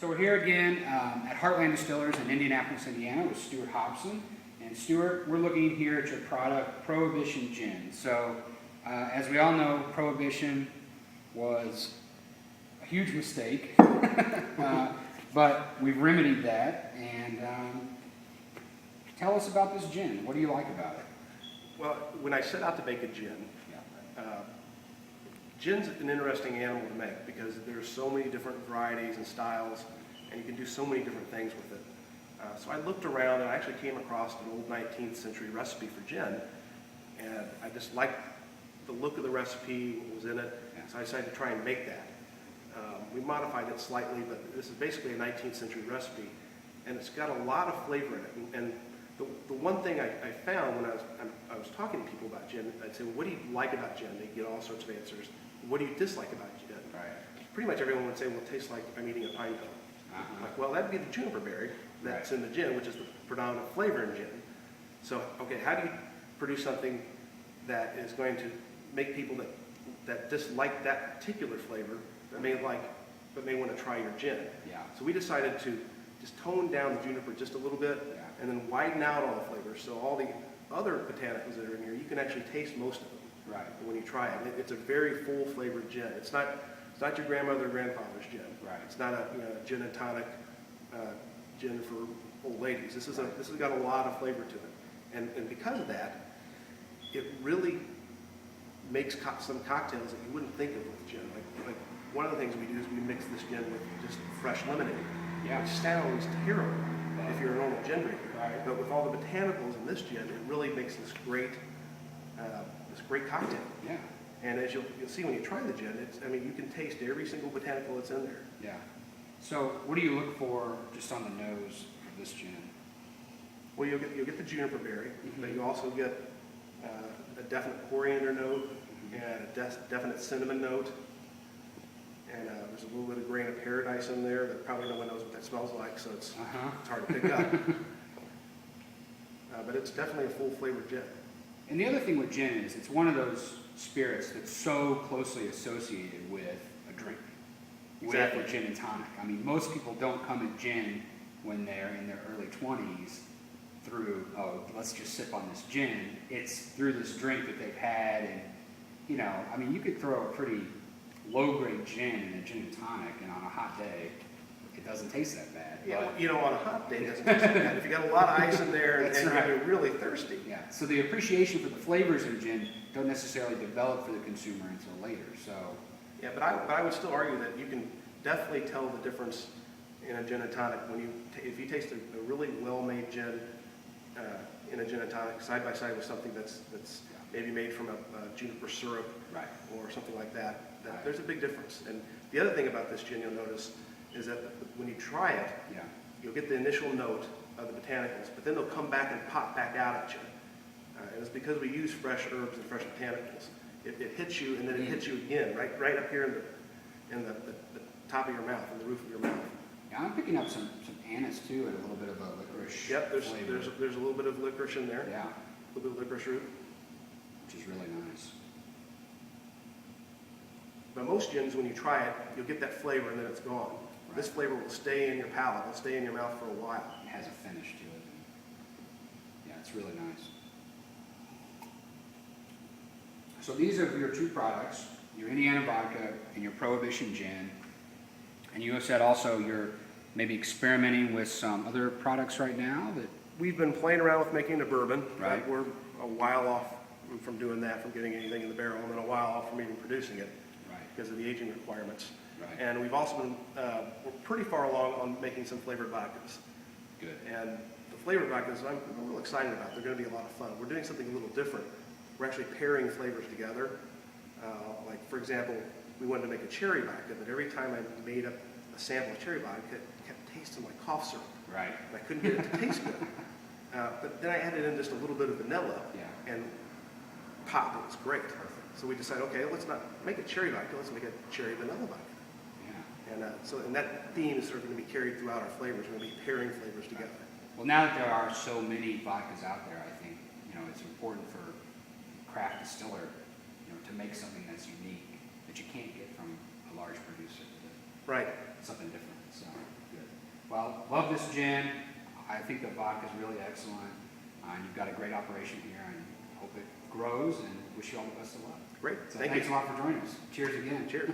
So we're here again at Heartland Distillers in Indianapolis, Indiana with Stuart Hobson. And Stuart, we're looking here at your product, Prohibition Gin. So as we all know, Prohibition was a huge mistake, but we've remedied that. And tell us about this gin. What do you like about it? Well, when I set out to make a gin, gin's an interesting animal to make because there's so many different varieties and styles, and you can do so many different things with it. So I looked around and I actually came across an old 19th century recipe for gin, and I just liked the look of the recipe, what was in it, so I decided to try and make that. We modified it slightly, but this is basically a 19th century recipe, and it's got a lot of flavor in it. And the one thing I found when I was talking to people about gin, I'd say, well, what do you like about gin? They get all sorts of answers. What do you dislike about gin? Right. Pretty much everyone would say, well, it tastes like I'm eating a pine cone. Like, well, that'd be the juniper berry that's in the gin, which is the predominant flavor in gin. So, okay, how do you produce something that is going to make people that dislike that particular flavor, that may like, but may want to try your gin? Yeah. So we decided to just tone down the juniper just a little bit, and then widen out all the flavors. So all the other botanicals that are in here, you can actually taste most of them. Right. When you try it, it's a very full flavored gin. It's not your grandmother or grandfather's gin. Right. It's not a gin and tonic gin for old ladies. This has got a lot of flavor to it, and because of that, it really makes some cocktails that you wouldn't think of with gin. Like one of the things we do is we mix this gin with just fresh lemonade, which sounds terrible if you're a normal gin drinker. Right. But with all the botanicals in this gin, it really makes this great cocktail. Yeah. And as you'll see when you try the gin, you can taste every single botanical that's in there. Yeah. So what do you look for just on the nose of this gin? Well, you'll get the juniper berry, but you also get a definite coriander note and a definite cinnamon note. And there's a little bit of grain of paradise in there that probably no one knows what that smells like, so it's hard to pick up. But it's definitely a full flavored gin. And the other thing with gin is it's one of those spirits that's so closely associated with a drink, Exactly. with a gin and tonic. I mean, most people don't come at gin when they're in their early 20s through, oh, let's just sip on this gin. It's through this drink that they've had, and, you could throw a pretty low-grade gin in a gin and tonic, and on a hot day, it doesn't taste that bad. Yeah, on a hot day, it doesn't taste that bad. If you got a lot of ice in there and you're really thirsty. Yeah, so the appreciation for the flavors in gin don't necessarily develop for the consumer until later, so. Yeah, but I would still argue that you can definitely tell the difference in a gin and tonic if you taste a really well-made gin in a gin and tonic side by side with something that's maybe made from a juniper syrup or something like that. There's a big difference. And the other thing about this gin you'll notice is that when you try it, you'll get the initial note of the botanicals, but then they'll come back and pop back out at you. And it's because we use fresh herbs and fresh botanicals. It hits you, and then it hits you again, right up here in the top of your mouth, in the roof of your mouth. Yeah, I'm picking up some anise too, and a little bit of a licorice. Yep, flavor. there's a little bit of licorice in there. Yeah, A little bit of licorice root. which is really nice. But most gins, when you try it, you'll get that flavor and then it's gone. Right. This flavor will stay in your palate. It'll stay in your mouth for a while. It has a finish to it. Yeah, it's really nice. So these are your two products, your Indiana vodka and your Prohibition gin. And you have said also you're maybe experimenting with some other products right now that. We've been playing around with making a bourbon. Right. We're a while off from doing that, from getting anything in the barrel, and then a while off from even producing it because of the aging requirements. Right. And we've also been, we're pretty far along on making some flavored vodkas. Good. And the flavored vodkas I'm real excited about. They're going to be a lot of fun. We're doing something a little different. We're actually pairing flavors together. Like, for example, we wanted to make a cherry vodka, but every time I made up a sample of cherry vodka, it kept tasting like cough syrup. Right. And I couldn't get it to taste good. But then I added in just a little bit of vanilla, and pop, it was great. Perfect. So we decided, okay, let's not make a cherry vodka, let's make a cherry vanilla vodka. Yeah. And that theme is sort of going to be carried throughout our flavors. We're going to be pairing flavors together. Well, now that there are so many vodkas out there, I think it's important for a craft distiller, to make something that's unique that you can't get from a large producer. Right. Something different. So good. well, love this gin. I think the vodka is really excellent. And you've got a great operation here, and hope it grows, and wish you all the best of luck. Great, So thank thanks you. a lot for joining us. Cheers again. Cheers.